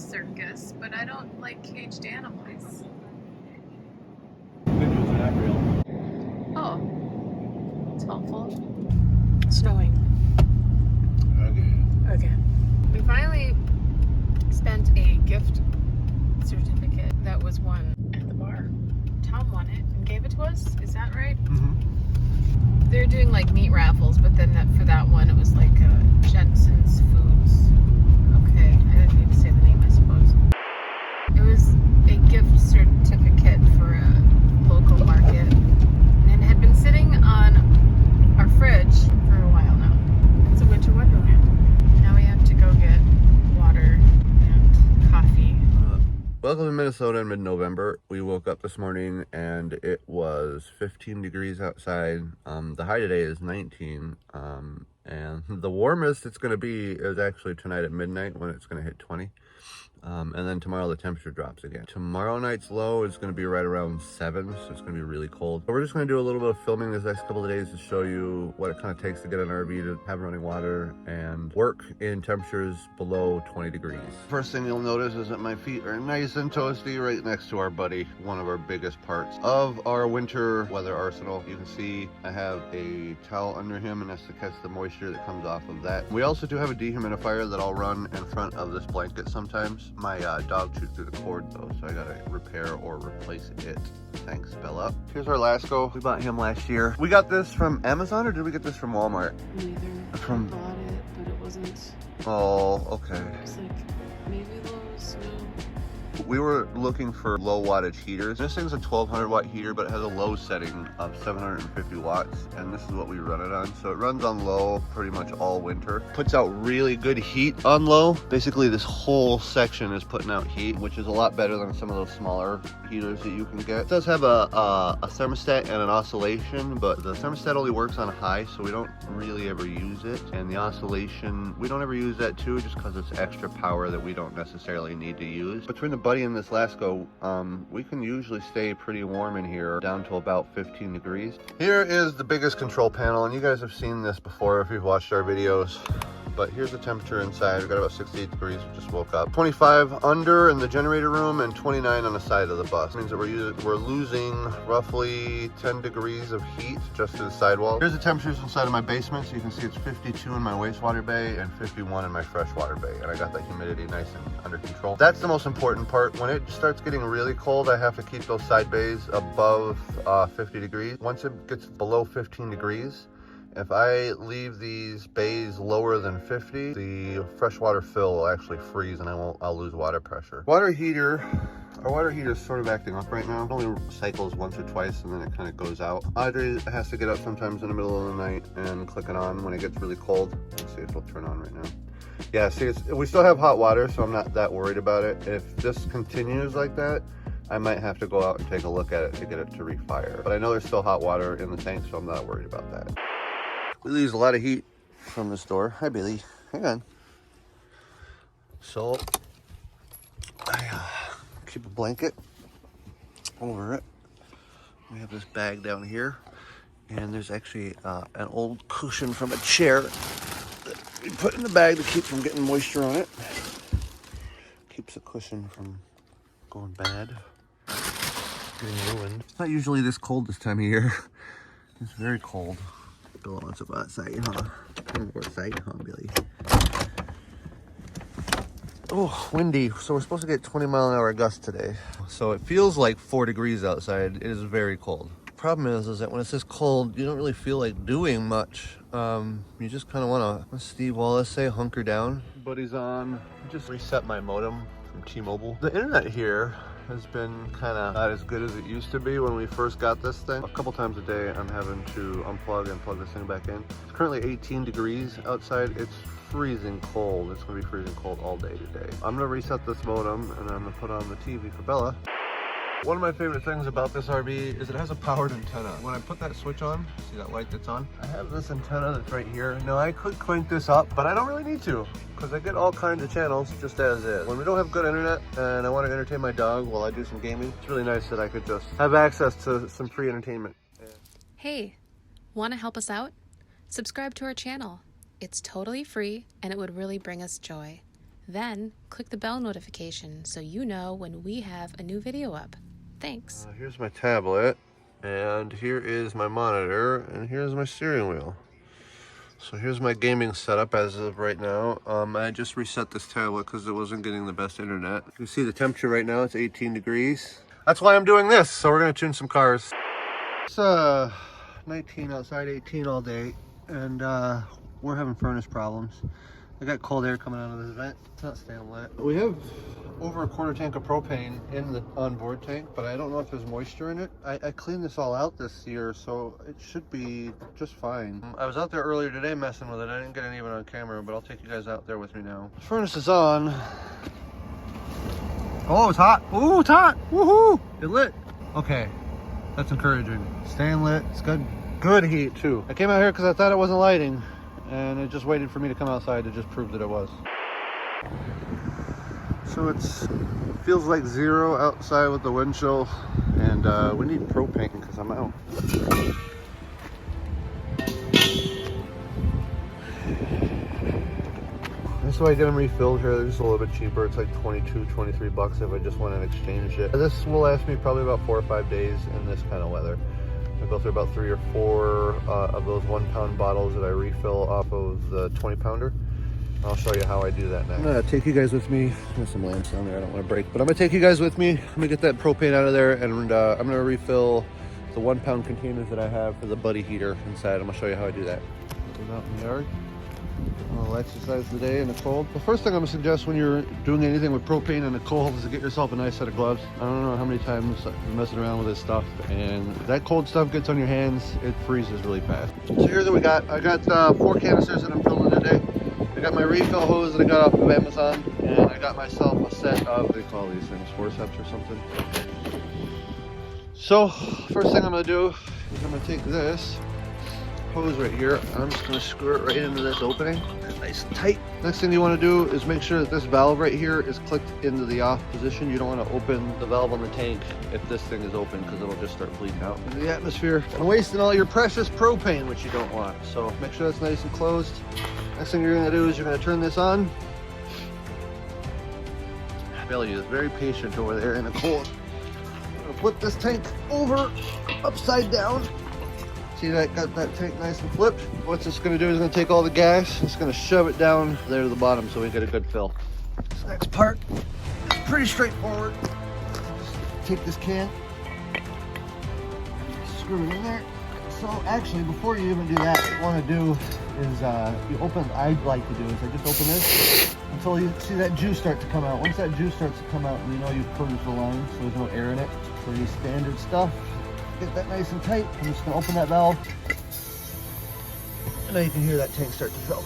circus, but I don't like caged animals. Oh, it's helpful. Snowing. Okay. We finally spent a gift certificate that was won at the bar. Tom won it and gave it to us. Is that right? Mm-hmm. They're doing like meat raffles, but then for that one it was like Jensen's Foods. Okay, I didn't need to say the name, I suppose. It was a gift certificate for a local market, and it had been sitting on our fridge for a while now. It's a winter wonderland. Now we have to go get water and coffee. Welcome to Minnesota in mid-November. We woke up this morning and it was 15 degrees outside. The high today is 19. And the warmest it's going to be is actually tonight at midnight when it's going to hit 20. And then tomorrow the temperature drops again. Tomorrow night's low is going to be right around 7, so it's going to be really cold. But we're just going to do a little bit of filming this next couple of days to show you what it kind of takes to get an RV to have running water and work in temperatures below 20 degrees. First thing you'll notice is that my feet are nice and toasty right next to our buddy, one of our biggest parts of our winter weather arsenal. You can see I have a towel under him, and that's to catch the moisture that comes off of that. We also do have a dehumidifier that I'll run in front of this blanket sometimes. My dog chewed through the cord though, so I gotta repair or replace it. Thanks, Bella. Here's our Lasco. We bought him last year. We got this from Amazon, or did we get this from Walmart? Neither. From... I bought it, but it wasn't. Oh, okay. It's like maybe Lowe's, no. We were looking for low wattage heaters. This thing's a 1200 watt heater, but it has a low setting of 750 watts, and this is what we run it on. So it runs on low pretty much all winter. Puts out really good heat on low. Basically this whole section is putting out heat, which is a lot better than some of those smaller heaters that you can get. It does have a thermostat and an oscillation, but the thermostat only works on high, so we don't really ever use it. And the oscillation, we don't ever use that too, just because it's extra power that we don't necessarily need to use. Between the buddy and this Lasco, we can usually stay pretty warm in here, down to about 15 degrees. Here is the biggest control panel, and you guys have seen this before if you've watched our videos. But here's the temperature inside. We've got about 68 degrees. We just woke up. 25 under in the generator room and 29 on the side of the bus. It means that we're losing roughly 10 degrees of heat just to the sidewall. Here's the temperatures inside of my basement. So you can see it's 52 in my wastewater bay and 51 in my freshwater bay. And I got the humidity nice and under control. That's the most important part. When it starts getting really cold, I have to keep those side bays above 50 degrees. Once it gets below 15 degrees, if I leave these bays lower than 50, the freshwater fill will actually freeze and I'll lose water pressure. Water heater, our water heater is sort of acting up right now. It only cycles once or twice and then it kind of goes out. Audrey has to get up sometimes in the middle of the night and click it on when it gets really cold. Let's see if it'll turn on right now. Yeah, see, we still have hot water, so I'm not that worried about it. If this continues like that, I might have to go out and take a look at it to get it to refire. But I know there's still hot water in the tank, so I'm not worried about that. We lose a lot of heat from this door. Hi, Billy. Hang on. So, I keep a blanket over it. We have this bag down here, and there's actually an old cushion from a chair that we put in the bag to keep from getting moisture on it. Keeps the cushion from going bad, getting ruined. It's not usually this cold this time of year. It's very cold. Bill wants to go outside, huh? Go outside, huh, Billy? Oh, windy. So we're supposed to get 20-mile-an-hour gusts today. So it feels like 4 degrees outside. It is very cold. Problem is that when it's this cold, you don't really feel like doing much. You just kind of want to, what's Steve Wallace say, hunker down. Buddy's on. I just reset my modem from T-Mobile. The internet here has been kind of not as good as it used to be when we first got this thing. A couple times a day I'm having to unplug and plug this thing back in. It's currently 18 degrees outside. It's freezing cold. It's gonna be freezing cold all day today. I'm gonna reset this modem and I'm gonna put on the TV for Bella. One of my favorite things about this RV is it has a powered antenna. When I put that switch on, see that light that's on? I have this antenna that's right here. Now I could crank this up, but I don't really need to because I get all kinds of channels just as is. When we don't have good internet and I want to entertain my dog while I do some gaming, it's really nice that I could just have access to some free entertainment. Hey, want to help us out? Subscribe to our channel. It's totally free and it would really bring us joy. Then click the bell notification so you know when we have a new video up. Thanks. Here's my tablet, and here is my monitor, and here's my steering wheel. So here's my gaming setup as of right now. I just reset this tablet because it wasn't getting the best internet. You can see the temperature right now, it's 18 degrees. That's why I'm doing this, so we're gonna tune some cars. It's 19 outside, 18 all day, and we're having furnace problems. I got cold air coming out of this vent. It's not staying lit. We have over a quarter tank of propane in the onboard tank, but I don't know if there's moisture in it. I cleaned this all out this year, so it should be just fine. I was out there earlier today messing with it. I didn't get any of it on camera, but I'll take you guys out there with me now. The furnace is on. Oh, it's hot. Ooh, it's hot. Woohoo! It lit. Okay, that's encouraging. Staying lit. It's good. Good heat too. I came out here because I thought it wasn't lighting, and it just waited for me to come outside to just prove that it was. So it feels like 0 outside with the wind chill, and we need propane because I'm out. That's why I get them refilled here. They're just a little bit cheaper. It's like 22, 23 bucks if I just want to exchange it. This will last me probably about 4 or 5 days in this kind of weather. I go through about 3 or 4 of those 1-pound bottles that I refill off of the 20-pounder. I'll show you how I do that next. I'm gonna take you guys with me. There's some lamps down there I don't want to break, but I'm gonna take you guys with me. I'm gonna get that propane out of there, and I'm gonna refill the 1-pound containers that I have for the buddy heater inside. I'm gonna show you how I do that. Goes out in the yard. I'll exercise today in the cold. The first thing I'm gonna suggest when you're doing anything with propane in the cold is to get yourself a nice set of gloves. I don't know how many times I've been messing around with this stuff, and that cold stuff gets on your hands, it freezes really fast. So here's what we got. I got 4 canisters that I'm filling today. I got my refill hose that I got off of Amazon, and I got myself a set of, what do they call these things, forceps or something. So first thing I'm gonna do is I'm gonna take this hose right here, and I'm just gonna screw it right into this opening, nice and tight. Next thing you want to do is make sure that this valve right here is clicked into the off position. You don't want to open the valve on the tank if this thing is open, because it'll just start bleeding out into the atmosphere and wasting all your precious propane, which you don't want. So make sure that's nice and closed. Next thing you're gonna do is you're gonna turn this on. Billy is very patient over there in the cold. I'm gonna flip this tank over, upside down. See that, got that tank nice and flipped? What's this gonna do is gonna take all the gas, it's gonna shove it down there to the bottom so we get a good fill. This next part is pretty straightforward. Just take this can, screw it in there. So actually, before you even do that, what you wanna do is you open, I'd like to do is I just open this until you see that juice start to come out. Once that juice starts to come out, you know you've purged the line, so there's no air in it. So your standard stuff. Get that nice and tight. I'm just gonna open that valve, and now you can hear that tank start to fill.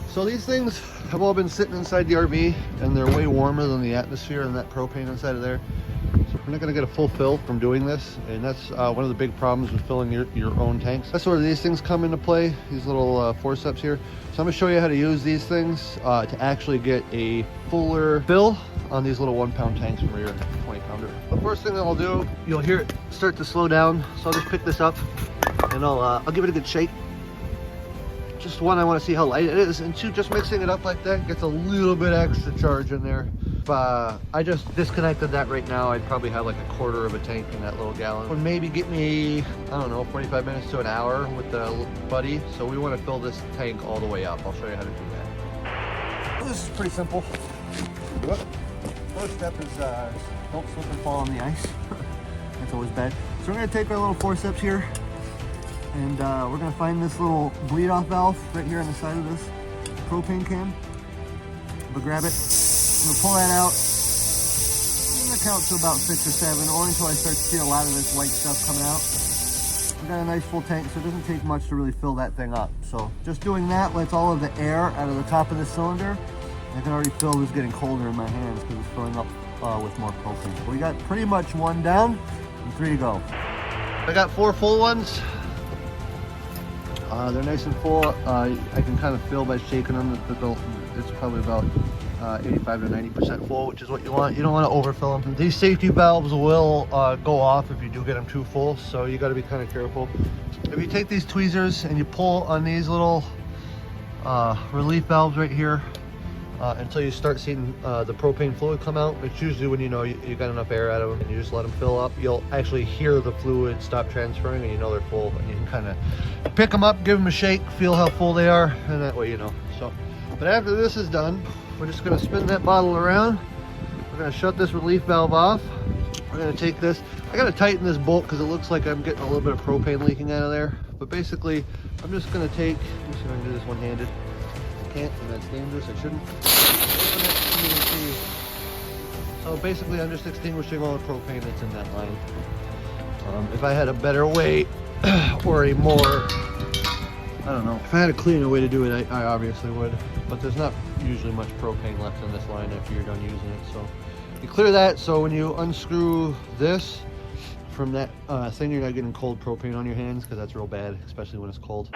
So these things have all been sitting inside the RV, and they're way warmer than the atmosphere and that propane inside of there. So we're not gonna get a full fill from doing this, and that's one of the big problems with filling your own tanks. That's where these things come into play, these little forceps here. So I'm gonna show you how to use these things to actually get a fuller fill on these little 1-pound tanks from your 20-pounder. The first thing that I'll do, you'll hear it start to slow down. So I'll just pick this up, and I'll give it a good shake. Just 1, I want to see how light it is, and 2, just mixing it up like that gets a little bit extra charge in there. If I just disconnected that right now, I'd probably have like a quarter of a tank in that little gallon. Would maybe get me, I don't know, 45 minutes to an hour with the buddy. So we want to fill this tank all the way up. I'll show you how to do that. This is pretty simple. First step is don't slip and fall on the ice. That's always bad. So we're going to take our little forceps here, and we're going to find this little bleed off valve right here on the side of this propane can. We'll grab it. I'm going to pull that out. I'm going to count to about 6 or 7, or until I start to see a lot of this white stuff coming out. I've got a nice full tank, so it doesn't take much to really fill that thing up. So just doing that lets all of the air out of the top of the cylinder. I can already feel this getting colder in my hands because it's filling up with more propane. We got pretty much 1 down and 3 to go. I got 4 full ones. They're nice and full. I can kind of feel by shaking them that it's probably about 85 to 90% full, which is what you want. You don't want to overfill them. These safety valves will go off if you do get them too full, so you got to be kind of careful. If you take these tweezers and you pull on these little relief valves right here, until you start seeing the propane fluid come out. It's usually when you know you got enough air out of them and you just let them fill up. You'll actually hear the fluid stop transferring and you know they're full, and you can kind of pick them up, give them a shake, feel how full they are, and that way you know. So, but after this is done, we're just going to spin that bottle around. We're going to shut this relief valve off. We're going to take this. I got to tighten this bolt because it looks like I'm getting a little bit of propane leaking out of there. But basically, I'm just going to take, let me see if I can do this one-handed. I can't, and that's dangerous. I shouldn't. So basically, I'm just extinguishing all the propane that's in that line. If I had a better way, or a more, I don't know, if I had a cleaner way to do it, I obviously would. But there's not usually much propane left in this line after you're done using it. So you clear that, so when you unscrew this from that thing, you're not getting cold propane on your hands, because that's real bad, especially when it's cold.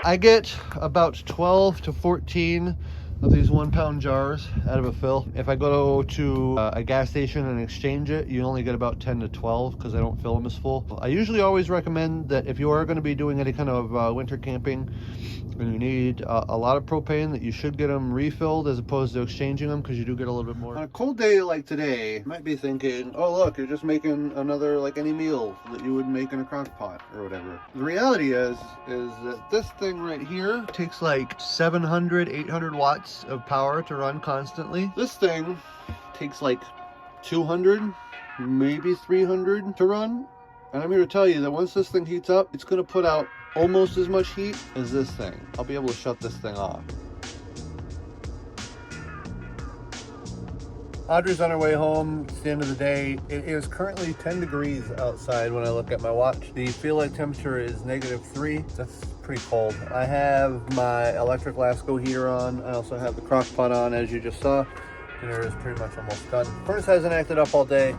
I get about 12 to 14 of these 1 pound jars out of a fill. If I go to a gas station and exchange it, you only get about 10 to 12 because I don't fill them as full. I usually always recommend that if you are going to be doing any kind of winter camping and you need a lot of propane, that you should get them refilled as opposed to exchanging them, because you do get a little bit more. On a cold day like today, you might be thinking, oh look, you're just making another, like any meal that you would make in a crock pot or whatever. The reality is that this thing right here takes like 700, 800 watts of power to run constantly. This thing takes like 200, maybe 300 to run. And I'm here to tell you that once this thing heats up, it's going to put out almost as much heat as this thing. I'll be able to shut this thing off. Audrey's on her way home. It's the end of the day. It is currently 10 degrees outside when I look at my watch. The feel-like temperature is -3. That's pretty cold. I have my electric Lasco heater on. I also have the crock pot on, as you just saw. Dinner is pretty much almost done. Furnace hasn't acted up all day.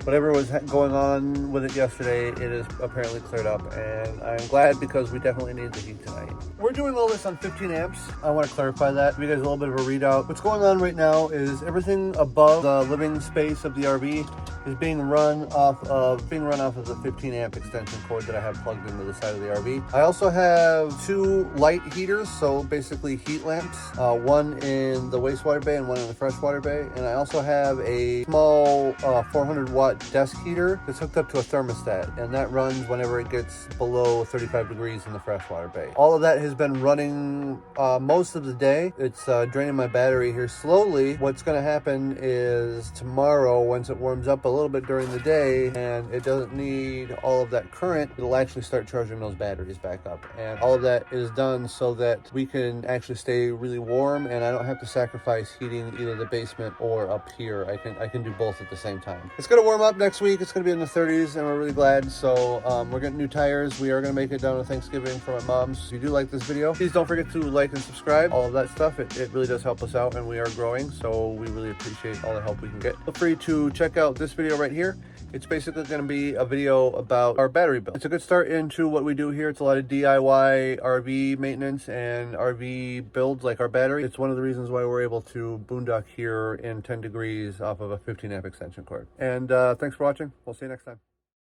Whatever was going on with it yesterday, it is apparently cleared up, and I'm glad, because we definitely need the heat tonight. We're doing all this on 15 amps. I want to clarify that. Give you guys a little bit of a readout. What's going on right now is everything above the living space of the RV is being run off of the 15 amp extension cord that I have plugged into the side of the RV. I also have 2 light heaters, so basically heat lamps, one in the wastewater bay and one in the freshwater bay. And I also have a small 400 watt desk heater that's hooked up to a thermostat, and that runs whenever it gets below 35 degrees in the freshwater bay. All of that has been running most of the day. It's draining my battery here slowly. What's going to happen is tomorrow, once it warms up a little bit during the day and it doesn't need all of that current, it'll actually start charging those batteries back up. And all of that is done so that we can actually stay really warm, and I don't have to sacrifice heating either the basement or up here. I can do both at the same time. It's going to warm up next week. It's going to be in the 30s, and we're really glad. So we're getting new tires. We are going to make it down to Thanksgiving for my mom's. If you do like this video, please don't forget to like and subscribe. All of that stuff, it really does help us out, and we are growing, so we really appreciate all the help we can get. Feel free to check out this video right here. It's basically going to be a video about our battery build. It's a good start into what we do here. It's a lot of DIY RV maintenance and RV builds, like our battery. It's one of the reasons why we're able to boondock here in 10 degrees off of a 15 amp extension cord. And thanks for watching. We'll see you next time.